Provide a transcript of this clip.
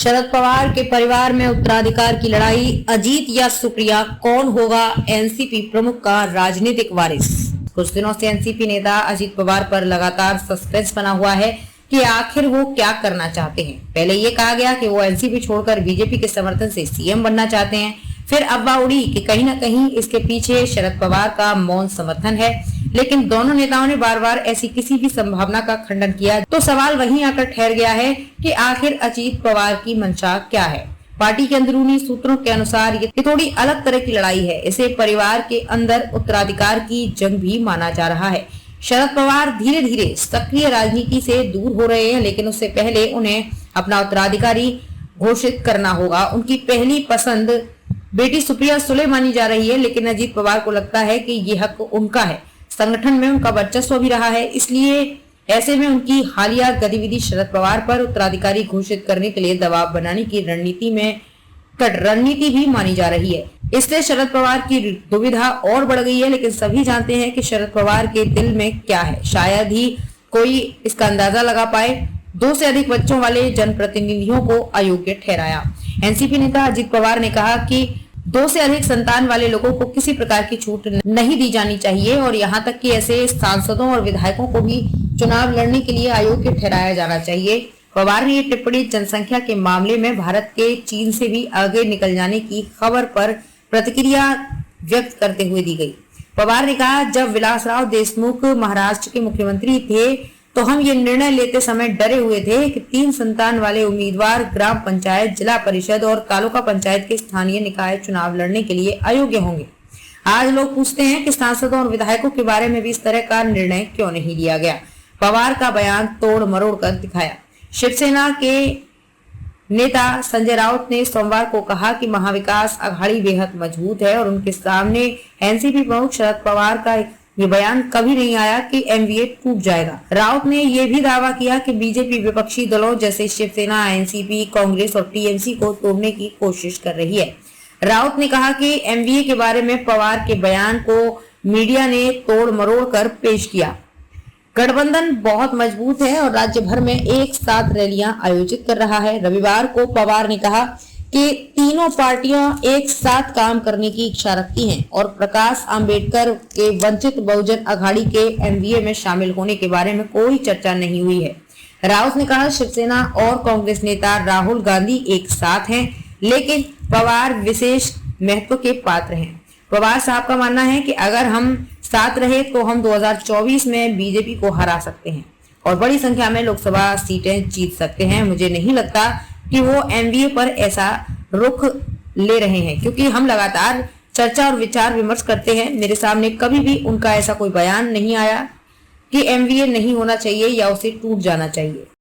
शरद पवार के परिवार में उत्तराधिकार की लड़ाई, अजीत या सुप्रिया, कौन होगा एनसीपी प्रमुख का राजनीतिक वारिस। कुछ दिनों से एनसीपी नेता अजीत पवार पर लगातार सस्पेंस बना हुआ है कि आखिर वो क्या करना चाहते हैं। पहले ये कहा गया कि वो एनसीपी छोड़कर बीजेपी के समर्थन से सीएम बनना चाहते हैं। फिर अफवाह उड़ी कि कहीं न कहीं इसके पीछे शरद पवार का मौन समर्थन है, लेकिन दोनों नेताओं ने बार बार ऐसी किसी भी संभावना का खंडन किया। तो सवाल वहीं आकर ठहर गया है कि आखिर अजीत पवार की मंशा क्या है। पार्टी के अंदरूनी सूत्रों के अनुसार ये थोड़ी अलग तरह की लड़ाई है। इसे परिवार के अंदर उत्तराधिकार की जंग भी माना जा रहा है। शरद पवार धीरे धीरे सक्रिय राजनीति से दूर हो रहे हैं, लेकिन उससे पहले उन्हें अपना उत्तराधिकारी घोषित करना होगा। उनकी पहली पसंद बेटी सुप्रिया सुले मानी जा रही है, लेकिन अजीत पवार को लगता है कि ये हक उनका है। संगठन में उनका वर्चस्व भी रहा है, इसलिए ऐसे में उनकी हालिया गतिविधि शरद पवार पर उत्तराधिकारी घोषित करने के लिए दबाव बनाने की रणनीति भी मानी जा रही है। इससे शरद पवार की दुविधा और बढ़ गई है, लेकिन सभी जानते हैं कि शरद पवार के दिल में क्या है। शायद ही कोई इसका अंदाजा लगा पाए। 2 से अधिक बच्चों वाले जनप्रतिनिधियों को अयोग्य ठहराया। एनसीपी नेता अजीत पवार ने कहा कि 2 से अधिक संतान वाले लोगों को किसी प्रकार की छूट नहीं दी जानी चाहिए और यहाँ तक कि ऐसे सांसदों और विधायकों को भी चुनाव लड़ने के लिए अयोग्य ठहराया जाना चाहिए। पवार ने ये टिप्पणी जनसंख्या के मामले में भारत के चीन से भी आगे निकल जाने की खबर पर प्रतिक्रिया व्यक्त करते हुए दी गई। पवार ने कहा, जब विलासराव देशमुख महाराष्ट्र के मुख्यमंत्री थे तो हम ये निर्णय लेते समय डरे हुए थे कि 3 संतान वाले उम्मीदवार ग्राम पंचायत, जिला परिषद और तालुका पंचायत के स्थानीय निकाय चुनाव लड़ने के लिए अयोग्य होंगे। आज लोग पूछते हैं कि सांसदों और विधायकों के बारे में भी इस तरह का निर्णय क्यों नहीं लिया गया। पवार का बयान तोड़ मरोड़ कर दिखाया। शिवसेना के नेता संजय राउत ने सोमवार को कहा कि महाविकास अघाड़ी बेहद मजबूत है और उनके सामने एनसीपी प्रमुख शरद पवार का ये बयान कभी नहीं आया कि एमवीए टूट जाएगा। राउत ने यह भी दावा किया कि बीजेपी विपक्षी दलों जैसे शिवसेना, एनसीपी, कांग्रेस और टीएमसी को तोड़ने की कोशिश कर रही है। राउत ने कहा कि एमवीए के बारे में पवार के बयान को मीडिया ने तोड़ मरोड़ कर पेश किया। गठबंधन बहुत मजबूत है और राज्य भर में एक साथ रैलियां आयोजित कर रहा है। रविवार को पवार ने कहा कि तीनों पार्टियां एक साथ काम करने की इच्छा रखती हैं और प्रकाश आंबेडकर के वंचित बहुजन अघाड़ी के एमवीए में शामिल होने के बारे में कोई चर्चा नहीं हुई है। राउत ने कहा, शिवसेना और कांग्रेस नेता राहुल गांधी एक साथ हैं, लेकिन पवार विशेष महत्व के पात्र हैं। पवार साहब का मानना है कि अगर हम साथ रहे तो हम 2024 में बीजेपी को हरा सकते हैं और बड़ी संख्या में लोकसभा सीटें जीत सकते हैं। मुझे नहीं लगता कि वो एमवीए पर ऐसा रुख ले रहे हैं, क्योंकि हम लगातार चर्चा और विचार विमर्श करते हैं। मेरे सामने कभी भी उनका ऐसा कोई बयान नहीं आया कि एमवीए नहीं होना चाहिए या उसे टूट जाना चाहिए।